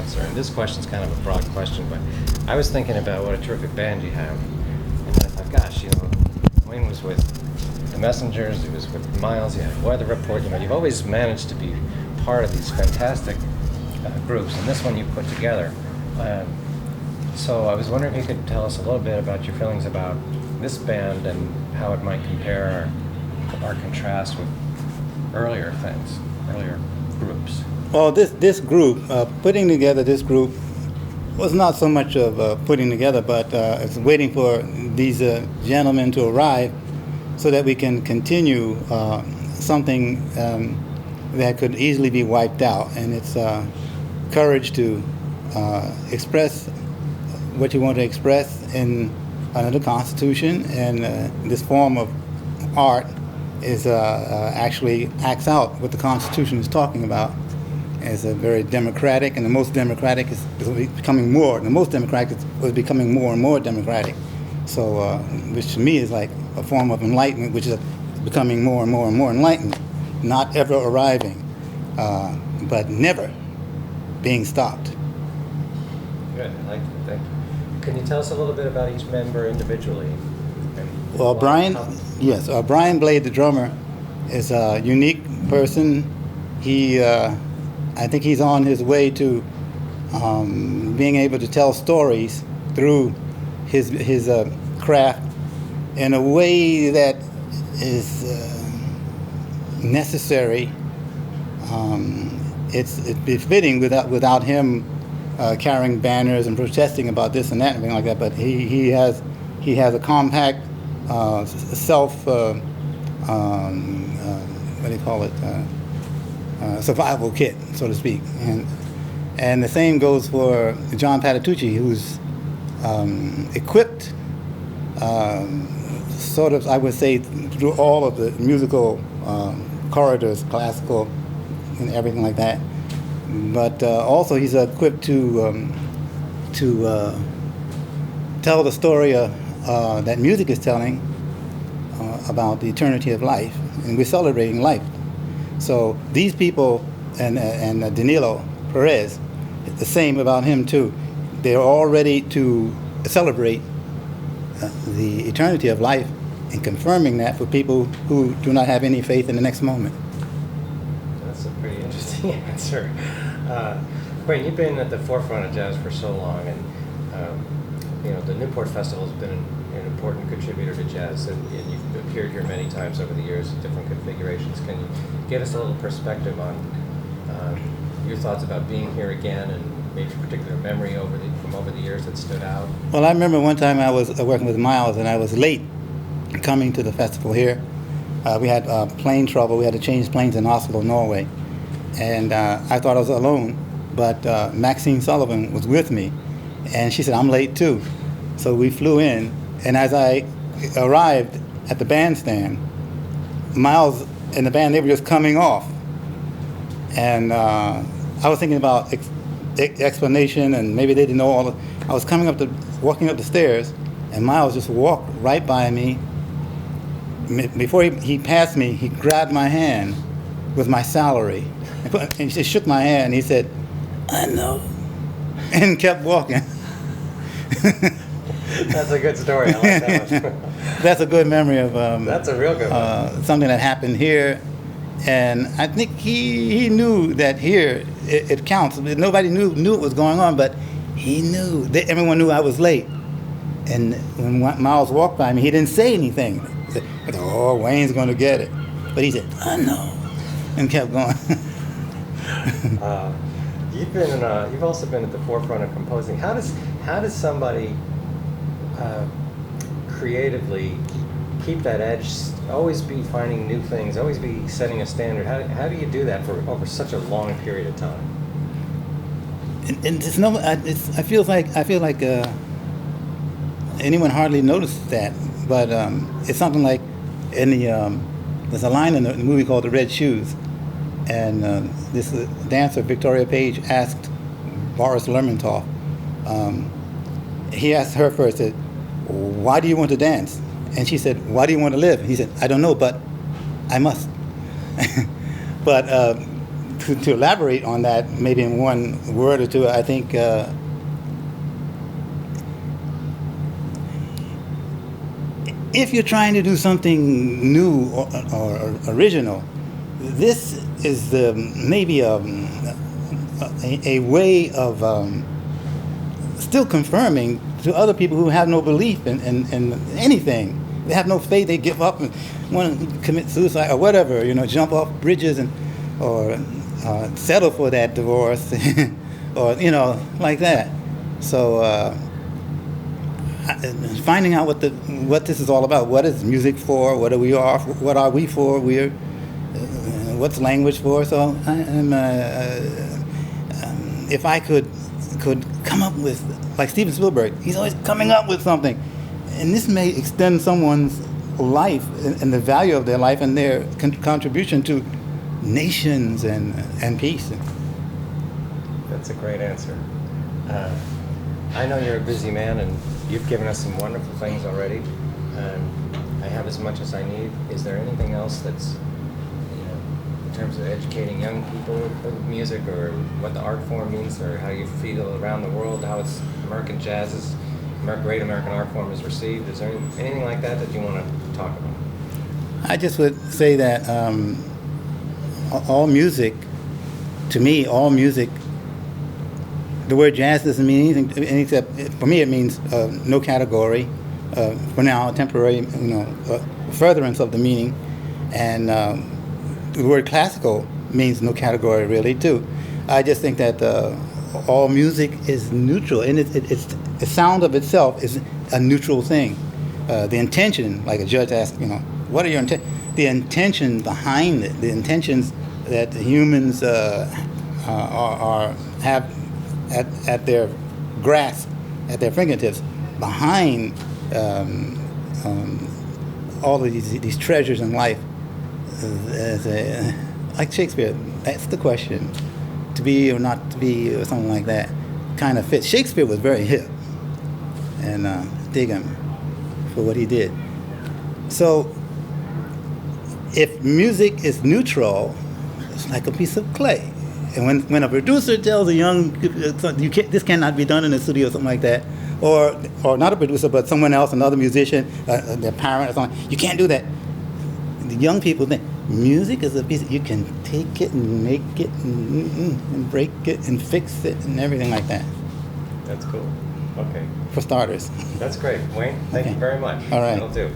answer. And this question's kind of a broad question, but I was thinking about what a terrific band you have. And I thought, gosh, Wayne was with the Messengers, he was with Miles, you had Weather Report, you've always managed to be part of these fantastic groups, and this one you put together. So I was wondering if you could tell us a little bit about your feelings about this band and how it might compare or contrast with earlier things, earlier groups. Well, this group, putting together this group was not so much of putting together, but it's waiting for these gentlemen to arrive so that we can continue something that could easily be wiped out. And it's courage to express what you want to express under the Constitution, and this form of art is actually acts out what the Constitution is talking about. It's a very democratic, and the most democratic is becoming more. The most democratic was becoming more and more democratic. So, which to me is like a form of enlightenment, which is becoming more and more and more enlightened, not ever arriving, but never being stopped. Good, I like that. Thank you. Can you tell us a little bit about each member individually? Well, Brian Blade, the drummer, is a unique person. He, I think he's on his way to being able to tell stories through his craft in a way that is necessary. It's befitting without him carrying banners and protesting about this and that and everything like that. But he has a compact self what do you call it, survival kit, so to speak. And the same goes for John Patitucci, who's equipped sort of, I would say, through all of the musical corridors, classical and everything like that. But also he's equipped to tell the story that music is telling about the eternity of life, and we're celebrating life. So these people, and Danilo Perez, the same about him too. They're all ready to celebrate the eternity of life and confirming that for people who do not have any faith in the next moment. That's a pretty interesting answer. Wayne, you've been at the forefront of jazz for so long, and the Newport Festival has been an important contributor to jazz, and you've appeared here many times over the years in different configurations. Can you give us a little perspective on your thoughts about being here again, and maybe a particular memory from over the years that stood out? Well, I remember one time I was working with Miles, and I was late coming to the festival here. We had plane trouble. We had to change planes in Oslo, Norway. And I thought I was alone, but Maxine Sullivan was with me, and she said, I'm late too. So we flew in, and as I arrived at the bandstand, Miles and the band, they were just coming off. And I was thinking about explanation, and maybe they didn't know all I was walking up the stairs, and Miles just walked right by me. Before he passed me, he grabbed my hand with my salary, and he just shook my hand, and he said, I know, and kept walking. That's a good story. I like that one. That's a good memory of that's a real good one. Something that happened here. And I think he knew that here it counts. Nobody knew what was going on, but he knew. Everyone knew I was late. And when Miles walked by me, he didn't say anything. He said, oh, Wayne's going to get it. But he said, I know, and kept going. You've also been at the forefront of composing. How does somebody creatively keep that edge, always be finding new things, always be setting a standard? How do you do that for over such a long period of time? And it's no, I feel like anyone hardly noticed that, but it's something like in the there's a line in the movie called The Red Shoes, and this dancer Victoria Page asked Boris Lermontov. He asked her first, said, "Why do you want to dance?" And she said, "Why do you want to live?" He said, "I don't know, but I must." But to elaborate on that, maybe in one word or two, I think if you're trying to do something new or original, this is maybe a way of still confirming to other people who have no belief in anything. They have no faith. They give up and want to commit suicide or whatever. Jump off bridges or settle for that divorce, or like that. So finding out what this is all about. What is music for? What are we for? What's language for? So if I could come up with, like Steven Spielberg, he's always coming up with something, and this may extend someone's life and the value of their life and their contribution to nations and peace. That's a great answer. I know you're a busy man, and you've given us some wonderful things already. I have as much as I need. Is there anything else that's, in terms of educating young people with music, or what the art form means, or how you feel around the world, how it's American jazz great American art form is received? Is there anything like that you want to talk about? I just would say that all music, to me, the word jazz doesn't mean anything except, for me, it means no category. For now, temporary, furtherance of the meaning, and the word classical means no category really too. I just think that all music is neutral, and it's the sound of itself is a neutral thing. The intention, like a judge asks, what are your intentions? The intention behind it, the intentions that humans have at their grasp, at their fingertips, behind all of these treasures in life. Like Shakespeare, that's the question. To be or not to be, or something like that, kind of fits. Shakespeare was very hip, and dig him for what he did. So, if music is neutral, it's like a piece of clay. And when a producer tells a young, this cannot be done in the studio or something like that, or not a producer, but someone else, another musician, their parent or something, you can't do that. The young people think music is a piece you can take it and make it and break it and fix it and everything like that. That's cool. Okay. For starters. That's great. Wayne, thank you very much. All right. That'll do.